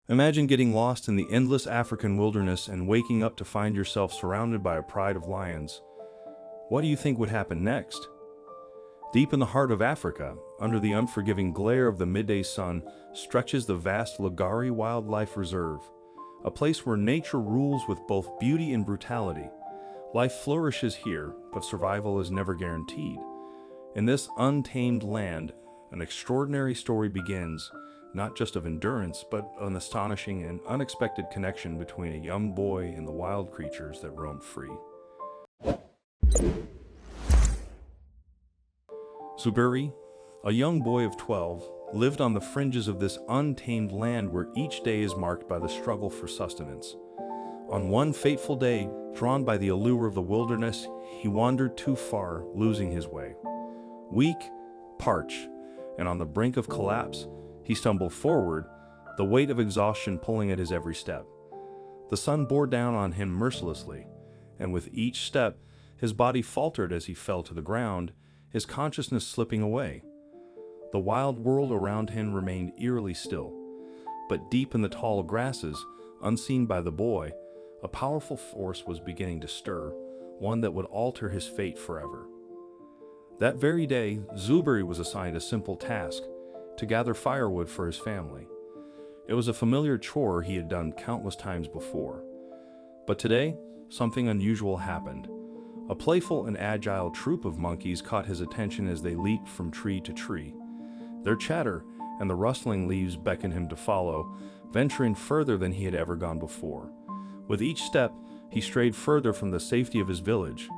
Imagine getting lost in the endless African wilderness and waking up to find yourself surrounded by a pride of lions. What do you think would happen next? Deep in the heart of Africa, under the unforgiving glare of the midday sun, stretches the vast Lugari Wildlife Reserve, a place where nature rules with both beauty and brutality. Life flourishes here, but survival is never guaranteed. In this untamed land, an extraordinary story begins, not just of endurance, but an astonishing and unexpected connection between a young boy and the wild creatures that roam free. Zuberi, a young boy of 12, lived on the fringes of this untamed land where each day is marked by the struggle for sustenance. On one fateful day, drawn by the allure of the wilderness, he wandered too far, losing his way. Weak, parched, and on the brink of collapse, he stumbled forward, the weight of exhaustion pulling at his every step. The sun bore down on him mercilessly, and with each step, his body faltered as he fell to the ground, his consciousness slipping away. The wild world around him remained eerily still, but deep in the tall grasses, unseen by the boy, a powerful force was beginning to stir, one that would alter his fate forever. That very day, Zuberi was assigned a simple task: to gather firewood for his family. It was a familiar chore he had done countless times before. But today, something unusual happened. A playful and agile troop of monkeys caught his attention as they leaped from tree to tree. Their chatter and the rustling leaves beckoned him to follow, venturing further than he had ever gone before. With each step, he strayed further from the safety of his village.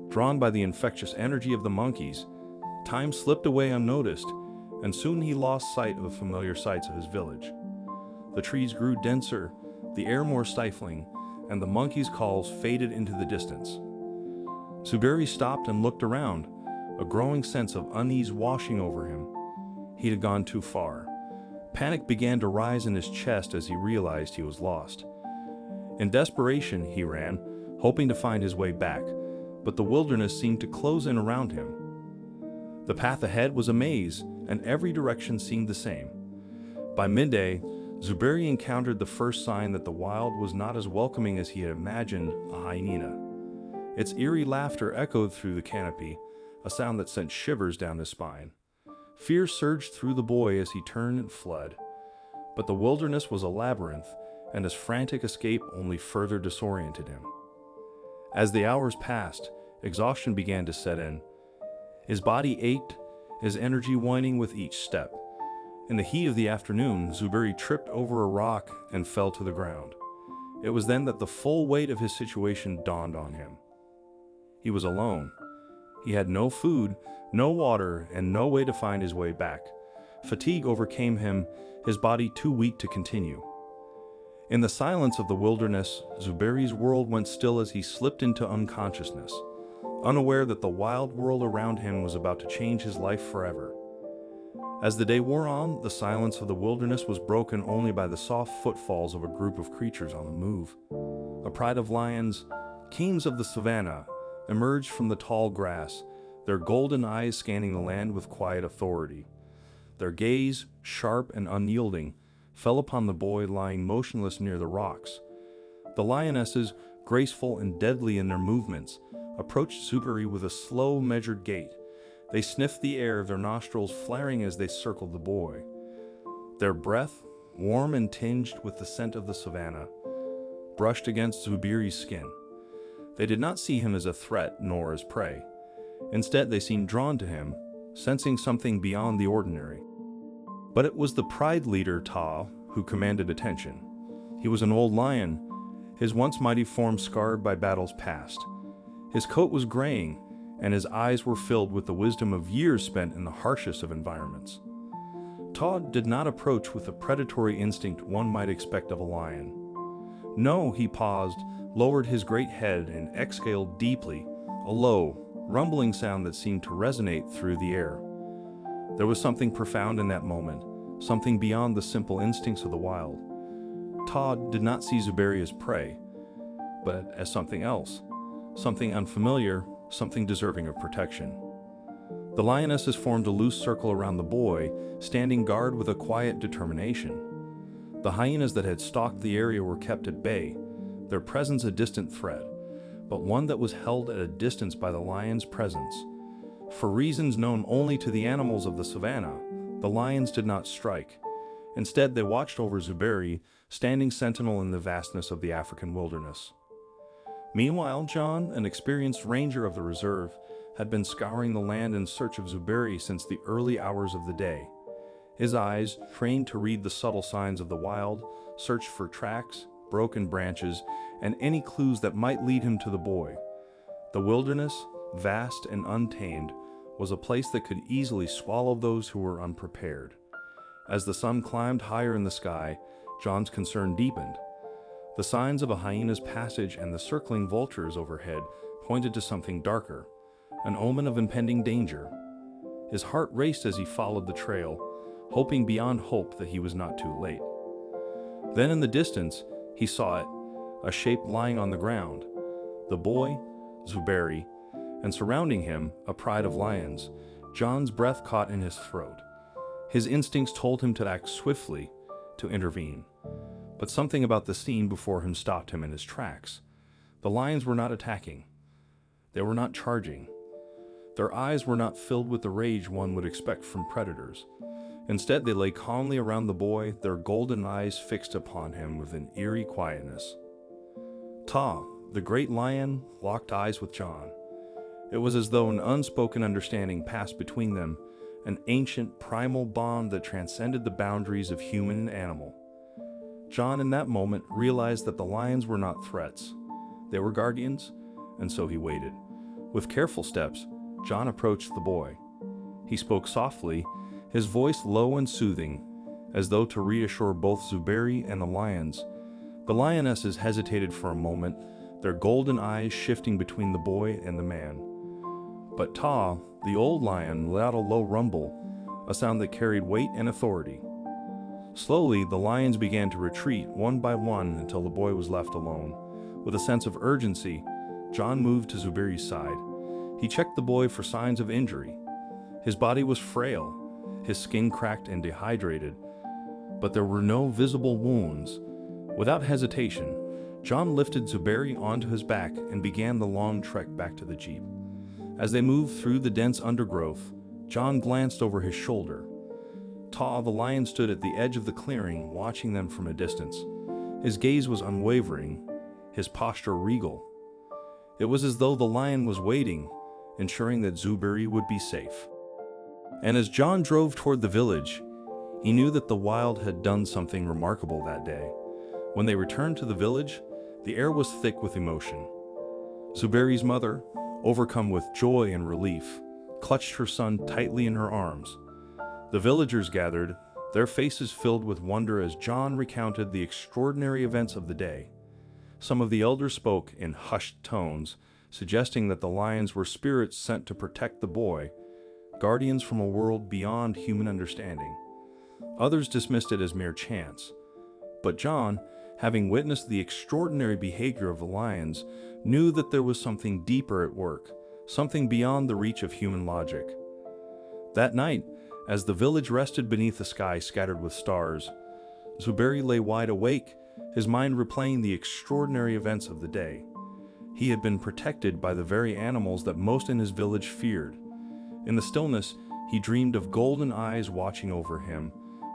Drawn by the infectious energy of the monkeys, time slipped away unnoticed, and soon he lost sight of the familiar sights of his village. The trees grew denser, the air more stifling, and the monkeys' calls faded into the distance. Zuberi stopped and looked around, a growing sense of unease washing over him. He had gone too far. Panic began to rise in his chest as he realized he was lost. In desperation, he ran, hoping to find his way back, but the wilderness seemed to close in around him. The path ahead was a maze, and every direction seemed the same. By midday, Zuberi encountered the first sign that the wild was not as welcoming as he had imagined: a hyena. Its eerie laughter echoed through the canopy, a sound that sent shivers down his spine. Fear surged through the boy as he turned and fled. But the wilderness was a labyrinth, and his frantic escape only further disoriented him. As the hours passed, exhaustion began to set in. His body ached, his energy waning with each step. In the heat of the afternoon, Zuberi tripped over a rock and fell to the ground. It was then that the full weight of his situation dawned on him. He was alone. He had no food, no water, and no way to find his way back. Fatigue overcame him, his body too weak to continue. In the silence of the wilderness, Zuberi's world went still as he slipped into unconsciousness, unaware that the wild world around him was about to change his life forever. As the day wore on, the silence of the wilderness was broken only by the soft footfalls of a group of creatures on the move. A pride of lions, kings of the savannah, emerged from the tall grass, their golden eyes scanning the land with quiet authority. Their gaze, sharp and unyielding, fell upon the boy lying motionless near the rocks. The lionesses, graceful and deadly in their movements, approached Zuberi with a slow, measured gait. They sniffed the air, their nostrils flaring as they circled the boy. Their breath, warm and tinged with the scent of the savannah, brushed against Zuberi's skin. They did not see him as a threat nor as prey. Instead, they seemed drawn to him, sensing something beyond the ordinary. But it was the pride leader, Ta, who commanded attention. He was an old lion, his once mighty form scarred by battles past. His coat was graying, and his eyes were filled with the wisdom of years spent in the harshest of environments. Ta did not approach with the predatory instinct one might expect of a lion. No, he paused, lowered his great head, and exhaled deeply, a low, rumbling sound that seemed to resonate through the air. There was something profound in that moment, something beyond the simple instincts of the wild. Ta did not see Zuberi as prey, but as something else, something unfamiliar, something deserving of protection. The lionesses formed a loose circle around the boy, standing guard with a quiet determination. The hyenas that had stalked the area were kept at bay, their presence a distant threat, but one that was held at a distance by the lion's presence. For reasons known only to the animals of the savannah, the lions did not strike. Instead, they watched over Zuberi, standing sentinel in the vastness of the African wilderness. Meanwhile, John, an experienced ranger of the reserve, had been scouring the land in search of Zuberi since the early hours of the day. His eyes, trained to read the subtle signs of the wild, searched for tracks, broken branches, and any clues that might lead him to the boy. The wilderness, vast and untamed, was a place that could easily swallow those who were unprepared. As the sun climbed higher in the sky, John's concern deepened. The signs of a hyena's passage and the circling vultures overhead pointed to something darker, an omen of impending danger. His heart raced as he followed the trail, hoping beyond hope that he was not too late. Then in the distance, he saw it, a shape lying on the ground. The boy, Zuberi, and surrounding him, a pride of lions. John's breath caught in his throat. His instincts told him to act swiftly, to intervene. But something about the scene before him stopped him in his tracks. The lions were not attacking. They were not charging. Their eyes were not filled with the rage one would expect from predators. Instead, they lay calmly around the boy, their golden eyes fixed upon him with an eerie quietness. Ta, the great lion, locked eyes with John. It was as though an unspoken understanding passed between them, an ancient, primal bond that transcended the boundaries of human and animal. John, in that moment, realized that the lions were not threats. They were guardians, and so he waited. With careful steps, John approached the boy. He spoke softly, his voice low and soothing, as though to reassure both Zuberi and the lions. The lionesses hesitated for a moment, their golden eyes shifting between the boy and the man. But Ta, the old lion, let out a low rumble, a sound that carried weight and authority. Slowly, the lions began to retreat one by one until the boy was left alone. With a sense of urgency, John moved to Zuberi's side. He checked the boy for signs of injury. His body was frail, his skin cracked and dehydrated, but there were no visible wounds. Without hesitation, John lifted Zuberi onto his back and began the long trek back to the jeep. As they moved through the dense undergrowth, John glanced over his shoulder. Ta, the lion, stood at the edge of the clearing, watching them from a distance. His gaze was unwavering, his posture regal. It was as though the lion was waiting, ensuring that Zuberi would be safe. And as John drove toward the village, he knew that the wild had done something remarkable that day. When they returned to the village, the air was thick with emotion. Zuberi's mother, overcome with joy and relief, clutched her son tightly in her arms. The villagers gathered, their faces filled with wonder as John recounted the extraordinary events of the day. Some of the elders spoke in hushed tones, suggesting that the lions were spirits sent to protect the boy, guardians from a world beyond human understanding. Others dismissed it as mere chance. But John, having witnessed the extraordinary behavior of the lions, knew that there was something deeper at work, something beyond the reach of human logic. That night, as the village rested beneath a sky scattered with stars, Zuberi lay wide awake, his mind replaying the extraordinary events of the day. He had been protected by the very animals that most in his village feared. In the stillness, he dreamed of golden eyes watching over him,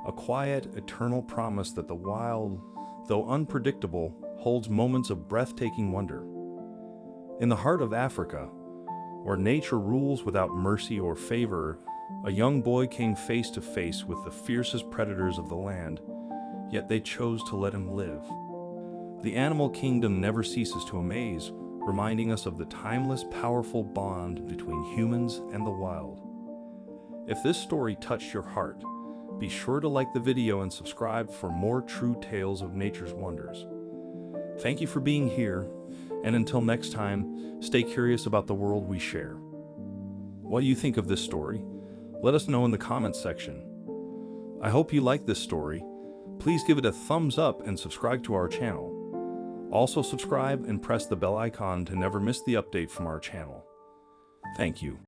a quiet, eternal promise that the wild, though unpredictable, holds moments of breathtaking wonder. In the heart of Africa, where nature rules without mercy or favor, a young boy came face to face with the fiercest predators of the land, yet they chose to let him live. The animal kingdom never ceases to amaze, reminding us of the timeless, powerful bond between humans and the wild. If this story touched your heart, be sure to like the video and subscribe for more true tales of nature's wonders. Thank you for being here, and until next time, stay curious about the world we share. What do you think of this story? Let us know in the comments section. I hope you like this story. Please give it a thumbs up and subscribe to our channel. Also subscribe and press the bell icon to never miss the update from our channel. Thank you.